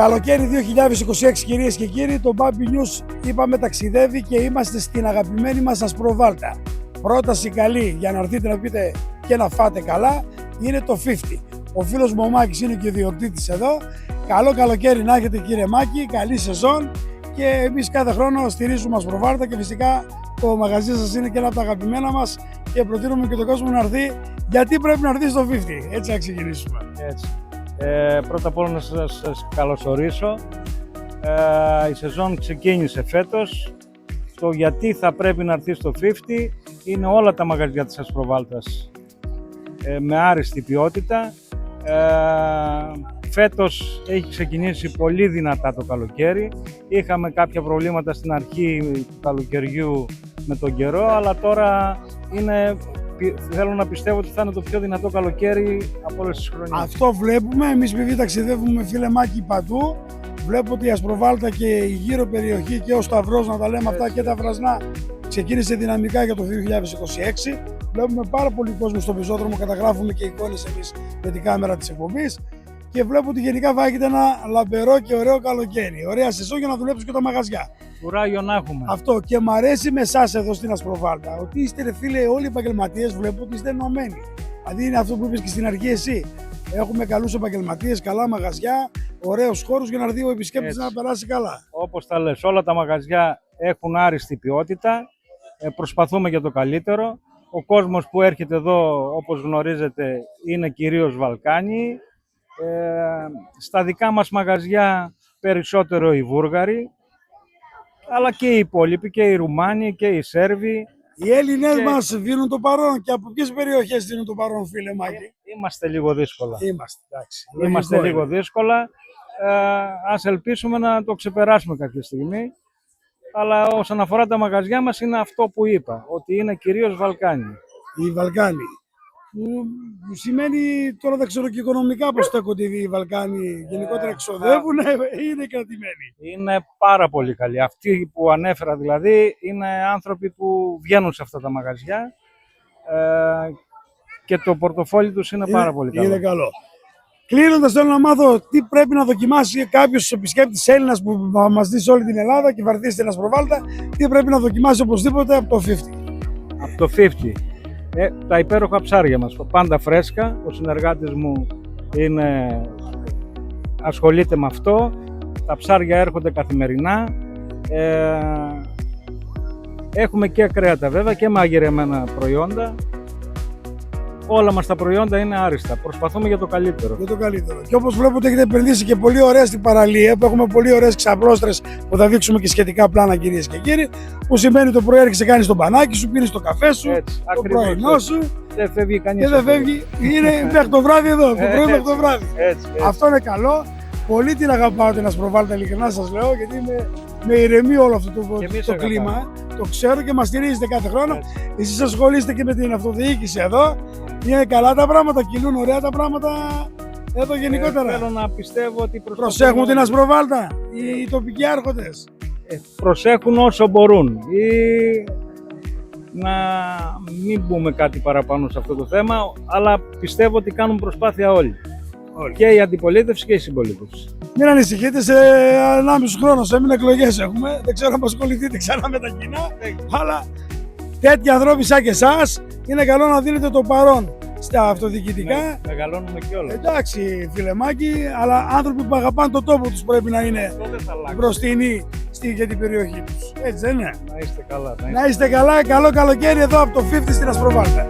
Καλοκαίρι 2026, κυρίες και κύριοι, το Baby News είπαμε ταξιδεύει και είμαστε στην αγαπημένη μας Ασπροβάλτα. Πρόταση καλή για να έρθετε να πείτε και να φάτε καλά είναι το 50. Ο φίλος μου ο Μάκης είναι και ο ιδιοκτήτης εδώ. Καλό καλοκαίρι να έχετε, κύριε Μάκη, καλή σεζόν, και εμείς κάθε χρόνο στηρίζουμε Ασπροβάλτα και φυσικά το μαγαζί σας είναι και ένα από τα αγαπημένα μας και προτείνουμε και τον κόσμο να έρθει. Γιατί πρέπει να έρθει στο 50, έτσι να ξεκινήσουμε. Έτσι. Πρώτα απ' όλα να σας καλωσορίσω. Η σεζόν ξεκίνησε φέτος. Το γιατί θα πρέπει να έρθει στο 50 είναι όλα τα μαγαζιά της Ασπροβάλτας με άριστη ποιότητα. Φέτος έχει ξεκινήσει πολύ δυνατά το καλοκαίρι. Είχαμε κάποια προβλήματα στην αρχή του καλοκαιριού με τον καιρό, αλλά τώρα θέλω να πιστεύω ότι θα είναι το πιο δυνατό καλοκαίρι από όλες τις χρονιές. Αυτό βλέπουμε. Εμείς επειδή ταξιδεύουμε, φίλε Μάκη, παντού, βλέπω ότι η Ασπροβάλτα και η γύρω περιοχή και ο Σταυρός, να τα λέμε αυτά, και τα Βρασνά, ξεκίνησε δυναμικά για το 2026. Βλέπουμε πάρα πολύ κόσμο στο πεζόδρομο, καταγράφουμε και εικόνες εμείς με την κάμερα της εκπομπής. Και βλέπω ότι γενικά βάγεται ένα λαμπερό και ωραίο καλοκαίρι. Ωραία σεζόν για να δουλέψουν και τα μαγαζιά. Κουράγιο να έχουμε. Αυτό, και μ' αρέσει με εσάς εδώ στην Ασπροβάλτα ότι είστε, ρε φίλε, όλοι οι επαγγελματίες, βλέπω ότι είστε ενωμένοι. Δηλαδή είναι αυτό που είπες και στην αρχή εσύ. Έχουμε καλούς επαγγελματίες, καλά μαγαζιά, ωραίους χώρους για να έρθει ο επισκέπτης να περάσει καλά. Όπως τα λες, όλα τα μαγαζιά έχουν άριστη ποιότητα. Προσπαθούμε για το καλύτερο. Ο κόσμος που έρχεται εδώ, όπως γνωρίζετε, είναι κυρίως Βαλκάνοι. Στα δικά μας μαγαζιά περισσότερο οι Βούργαροι, αλλά και οι υπόλοιποι, και οι Ρουμάνοι και οι Σέρβοι. Οι Έλληνες μας δίνουν το παρόν. Και από ποιες περιοχές δίνουν το παρόν, φίλε Μάκη? Είμαστε λίγο δύσκολα. Εντάξει. Είμαστε λίγο δύσκολα. Ας ελπίσουμε να το ξεπεράσουμε κάποια στιγμή. Αλλά όσον αφορά τα μαγαζιά μας είναι αυτό που είπα, ότι είναι κυρίως Βαλκάνοι. Οι Βαλκάνοι. Που σημαίνει, τώρα δεν ξέρω και οικονομικά πώς στέκονται οι Βαλκάνοι, γενικότερα εξοδεύουν ή είναι κρατημένοι? Είναι πάρα πολύ καλοί. Αυτοί που ανέφερα δηλαδή είναι άνθρωποι που βγαίνουν σε αυτά τα μαγαζιά και το πορτοφόλι τους είναι πάρα πολύ καλό. Είναι καλό. Κλείνοντας, θέλω να μάθω τι πρέπει να δοκιμάσει κάποιος επισκέπτης Έλληνας που μας δει σε όλη την Ελλάδα και βαρθεί στην Ασπροβάλτα, τι πρέπει να δοκιμάσει οπωσδήποτε από το 50. Από το 50. Τα υπέροχα ψάρια μας, πάντα φρέσκα. Ο συνεργάτης μου ασχολείται με αυτό. Τα ψάρια έρχονται καθημερινά. Έχουμε και κρέατα βέβαια και μαγειρεμένα προϊόντα. Όλα μας τα προϊόντα είναι άριστα. Προσπαθούμε για το καλύτερο. Για το καλύτερο. Και όπως βλέπω ότι έχετε επενδύσει και πολύ ωραία στην παραλία, που έχουμε πολύ ωραίες ξαπλώστρες που θα δείξουμε και σχετικά πλάνα, κυρίες και κύριοι. Που σημαίνει το πρωί έρχεσαι, κάνεις τον μπανάκι σου, πίνεις το καφέ σου, έτσι, το πρωινό σου. Δεν φεύγει κανείς. Και δεν φεύγει. Είναι μέχρι το βράδυ εδώ. Το πρωί μέχρι το βράδυ. Έτσι. Αυτό είναι καλό. Πολύ την αγαπάω την Ασπροβάλτα, ειλικρινά σας λέω, γιατί με ηρεμεί όλο αυτό το κλίμα. Το ξέρω και μας στηρίζετε κάθε χρόνο. Εσείς ασχολείστε και με την αυτοδιοίκηση εδώ. Είναι καλά τα πράγματα, κυλούν ωραία τα πράγματα εδώ γενικότερα. Θέλω να πιστεύω ότι προσέχουν την Ασπροβάλτα οι τοπικοί άρχοντες. Προσέχουν όσο μπορούν. Ή να μην πούμε κάτι παραπάνω σε αυτό το θέμα, αλλά πιστεύω ότι κάνουν προσπάθεια όλοι. Και η αντιπολίτευση και η συμπολίτευση. Μην ανησυχείτε, σε 1,5 χρόνο, σε εκλογές έχουμε. Δεν ξέρω αν ασχοληθείτε ξανά με τα κοινά. Αλλά τέτοιοι ανθρώποι σαν και εσάς είναι καλό να δίνετε το παρόν στα αυτοδιοικητικά. Μεγαλώνουμε κιόλας. Εντάξει, φίλε Μάκη, αλλά άνθρωποι που αγαπάνε τον τόπο τους πρέπει να είναι μπροστινοί για την περιοχή τους. Έτσι δεν είναι? Να είστε καλά. Να είστε καλά, καλό καλοκαίρι εδώ από το 50 στην Ασπροβάλτα.